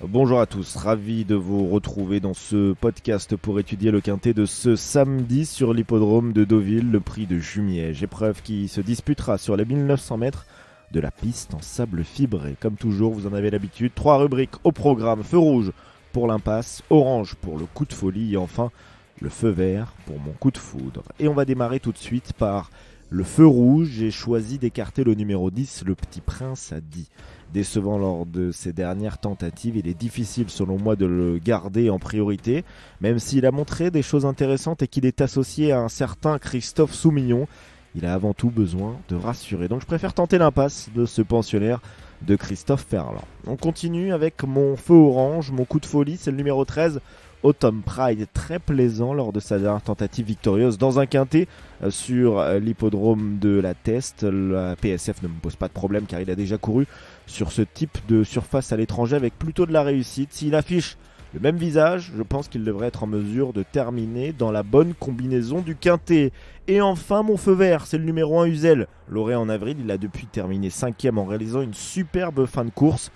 Bonjour à tous, ravi de vous retrouver dans ce podcast pour étudier le quintet de ce samedi sur l'hippodrome de Deauville, le prix de Jumièges, épreuve qui se disputera sur les 1900 mètres de la piste en sable fibré. Comme toujours, vous en avez l'habitude, 3 rubriques au programme: feu rouge pour l'impasse, orange pour le coup de folie et enfin le feu vert pour mon coup de foudre. Et on va démarrer tout de suite par le feu rouge. J'ai choisi d'écarter le numéro 10, le Petit Prince à 10. Décevant lors de ses dernières tentatives, il est difficile selon moi de le garder en priorité, même s'il a montré des choses intéressantes et qu'il est associé à un certain Christophe Soumillon. Il a avant tout besoin de rassurer, donc je préfère tenter l'impasse de ce pensionnaire de Christophe Ferland. On continue avec mon feu orange, mon coup de folie, c'est le numéro 13, Autumn Pride, très plaisant lors de sa dernière tentative victorieuse dans un quintet sur l'hippodrome de la Teste. La PSF ne me pose pas de problème car il a déjà couru sur ce type de surface à l'étranger avec plutôt de la réussite. S'il affiche le même visage, je pense qu'il devrait être en mesure de terminer dans la bonne combinaison du quintet. Et enfin mon feu vert, c'est le numéro 1 Uzel. Lauré en avril, il a depuis terminé 5ème en réalisant une superbe fin de course.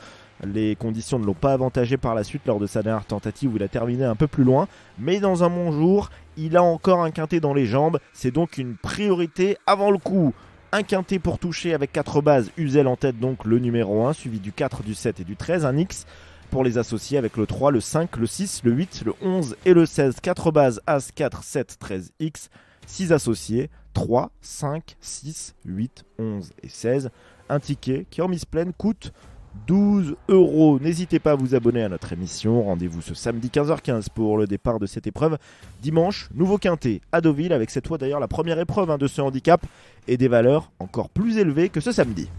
Les conditions ne l'ont pas avantagé par la suite lors de sa dernière tentative où il a terminé un peu plus loin. Mais dans un bon jour, il a encore un quintet dans les jambes. C'est donc une priorité avant le coup. Un quintet pour toucher avec 4 bases. Uzel en tête, donc le numéro 1, suivi du 4, du 7 et du 13. Un X pour les associer avec le 3, le 5, le 6, le 8, le 11 et le 16. 4 bases, As, 4, 7, 13, X. 6 associés, 3, 5, 6, 8, 11 et 16. Un ticket qui en mise pleine coûte 12 €. N'hésitez pas à vous abonner à notre émission. Rendez-vous ce samedi 15h15 pour le départ de cette épreuve. Dimanche, nouveau quintet à Deauville avec cette fois d'ailleurs la première épreuve de ce handicap et des valeurs encore plus élevées que ce samedi.